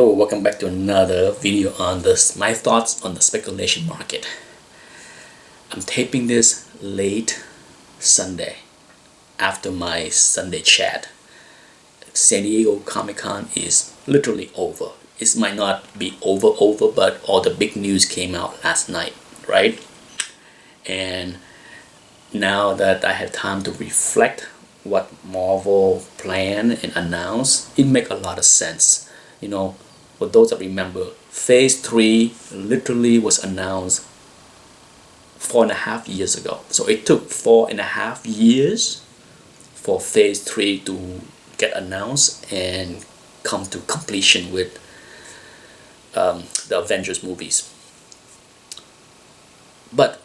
Hello, welcome back to another video on my thoughts on the speculation market. I'm taping this late Sunday after my Sunday chat. San Diego Comic-Con is literally over. It might not be over, but all the big news came out last night, right? And now that I have time to reflect what Marvel planned and announced, it makes a lot of sense. For those that remember, Phase 3 literally was announced 4.5 years ago. So it took 4.5 years for Phase 3 to get announced and come to completion with the Avengers movies. But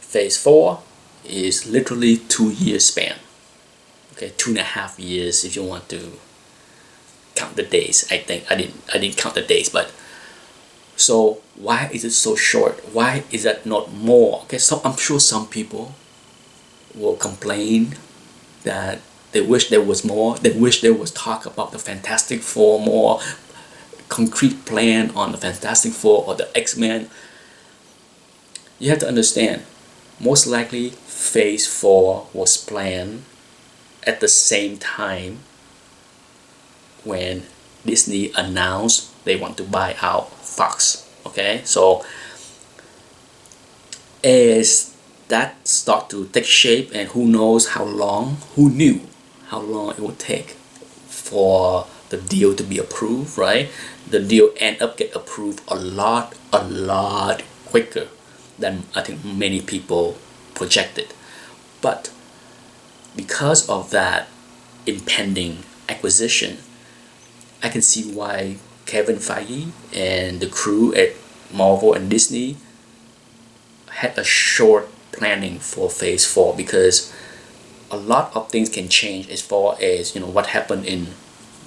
Phase 4 is literally 2 year span. Okay, 2.5 years if you want to count the days. I think I didn't count the days, but so why is it so short? Why is that not more? Okay, so I'm sure some people will complain that they wish there was more. They wish there was talk about the Fantastic Four, more concrete plan on the Fantastic Four or the X-Men. You have to understand, most likely Phase 4 was planned at the same time when Disney announced they want to buy out Fox. Okay, so as that start to take shape, and who knows how long, who knew how long it would take for the deal to be approved, right? The deal end up get approved a lot quicker than I think many people projected. But because of that impending acquisition, I can see why Kevin Feige and the crew at Marvel and Disney had a short planning for Phase 4, because a lot of things can change as far as what happened in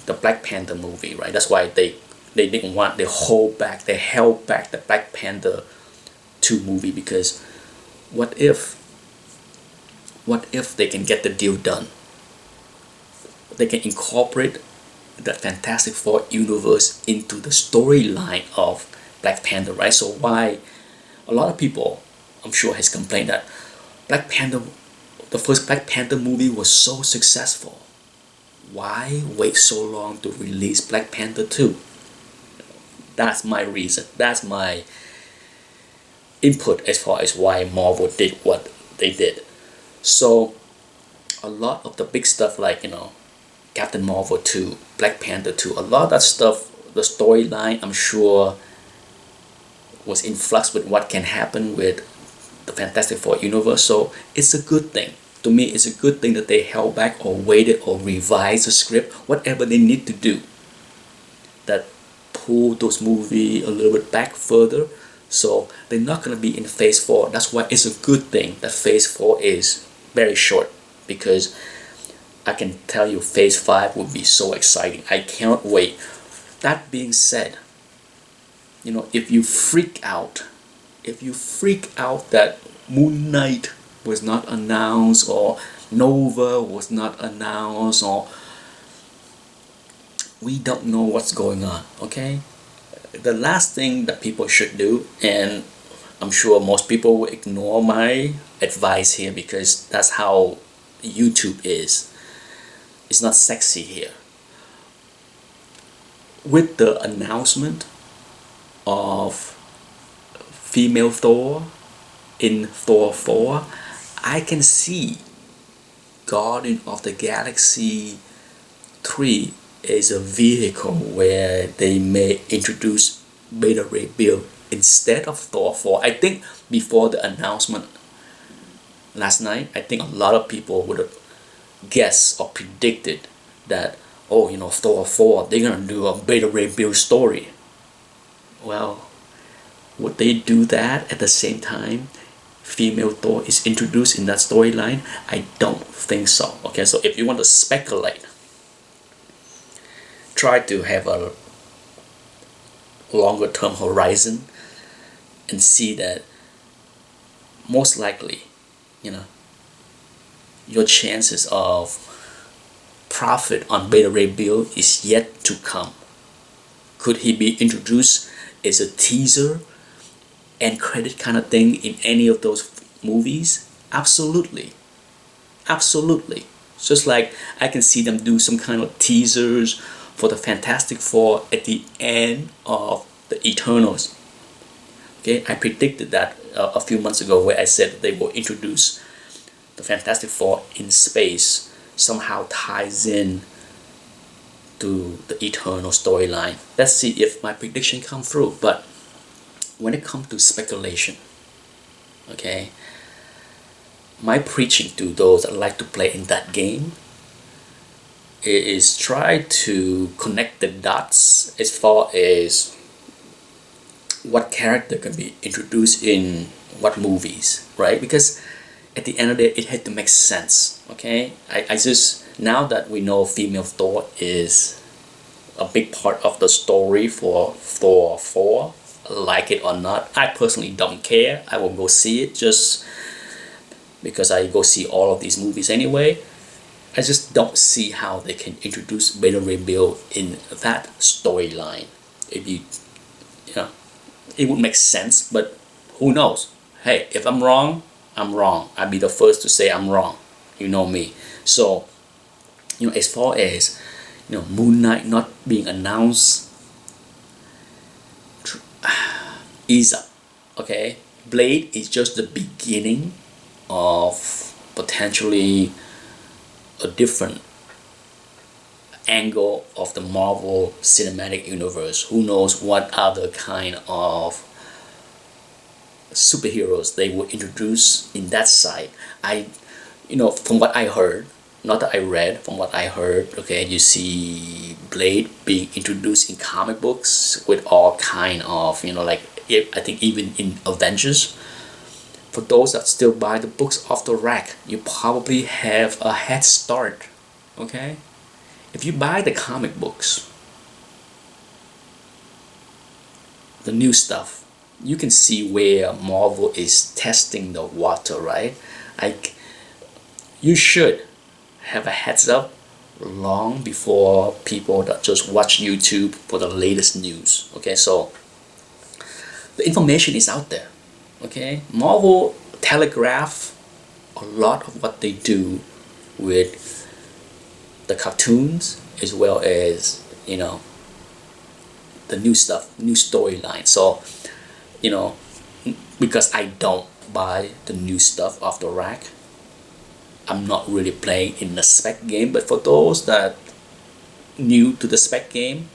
the Black Panther movie, right? That's why they held back the Black Panther 2 movie, because what if they can get the deal done? They can incorporate the Fantastic Four universe into the storyline of Black Panther, right? So why a lot of people, I'm sure, has complained that the first Black Panther movie was so successful. Why wait so long to release Black Panther 2? That's my reason. That's my input as far as why Marvel did what they did. So a lot of the big stuff like Captain Marvel 2, Black Panther 2, a lot of that stuff, the storyline, I'm sure, was in flux with what can happen with the Fantastic Four universe. So it's a good thing. To me, it's a good thing that they held back or waited or revised the script, whatever they need to do, that pull those movies a little bit back further. So they're not going to be in Phase 4. That's why it's a good thing that Phase 4 is very short, because I can tell you Phase 5 will be so exciting. I cannot wait. That being said, if you freak out that Moon Knight was not announced, or Nova was not announced, or we don't know what's going on, okay? The last thing that people should do, and I'm sure most people will ignore my advice here because that's how YouTube is. It's not sexy here. With the announcement of female Thor in Thor 4, I can see Guardian of the Galaxy 3 is a vehicle where they may introduce Beta Ray Bill instead of Thor 4. I think before the announcement last night, I think a lot of people would have guessed or predicted that, Thor 4, they're gonna do a Beta Ray Bill story. Well, would they do that at the same time female Thor is introduced in that storyline? I don't think so. Okay, so if you want to speculate, try to have a longer term horizon and see that most likely, your chances of profit on Beta Ray Bill is yet to come. Could he be introduced as a teaser and credit kind of thing in any of those movies? Absolutely. Absolutely. Just like I can see them do some kind of teasers for the Fantastic Four at the end of the Eternals. Okay, I predicted that a few months ago, where I said that they will introduce the Fantastic Four in space, somehow ties in to the Eternal storyline. Let's see if my prediction comes through. But when it comes to speculation, okay, my preaching to those that like to play in that game is try to connect the dots as far as what character can be introduced in what movies, right? Because at the end of the day, it had to make sense. Okay, I just, now that we know female Thor is a big part of the story for Thor 4, like it or not, I personally don't care. I will go see it just because I go see all of these movies anyway. I just don't see how they can introduce Beta Ray Bill in that storyline. If you know, it would make sense, but who knows? Hey, if I'm wrong, I'm wrong. I'll be the first to say I'm wrong. You know me. So, as far as Moon Knight not being announced, ease up. Okay, Blade is just the beginning of potentially a different angle of the Marvel Cinematic Universe. Who knows what other kind of superheroes they will introduce in that side. From what I heard, not that I read, from what I heard, okay, you see Blade being introduced in comic books with all kind of, I think even in Avengers. For those that still buy the books off the rack, you probably have a head start, okay? If you buy the comic books, the new stuff, you can see where Marvel is testing the water, right? You should have a heads up long before people that just watch YouTube for the latest news. Okay, so the information is out there. Okay, Marvel telegraph a lot of what they do with the cartoons as well as the new stuff, new storyline. So because I don't buy the new stuff off the rack, I'm not really playing in the spec game. But for those that new to the spec game,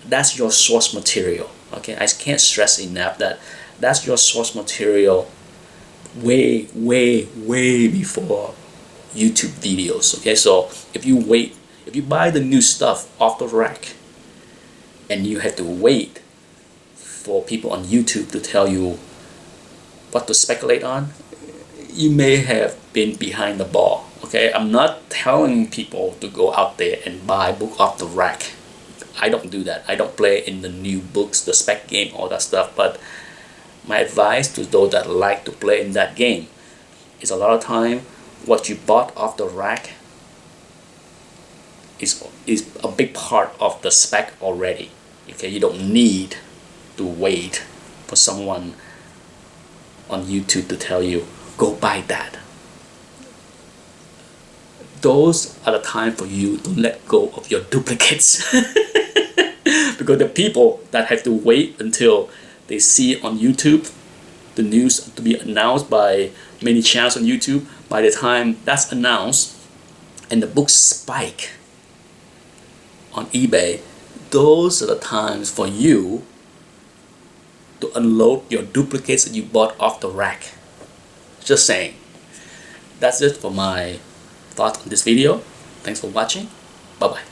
that's your source material. Okay, I can't stress enough that that's your source material way before YouTube videos. Okay, so if you buy the new stuff off the rack and you have to wait for people on YouTube to tell you what to speculate on, you may have been behind the ball. Okay, I'm not telling people to go out there and buy book off the rack. I don't do that. I don't play in the new books, the spec game, all that stuff. But my advice to those that like to play in that game is, a lot of time what you bought off the rack is a big part of the spec already. Okay, you don't need to wait for someone on YouTube to tell you go buy that. Those are the time for you to let go of your duplicates. Because the people that have to wait until they see it on YouTube, the news to be announced by many channels on YouTube, by the time that's announced and the books spike on eBay, those are the times for you to unload your duplicates that you bought off the rack. Just saying. That's it for my thoughts on this video. Thanks for watching. Bye bye.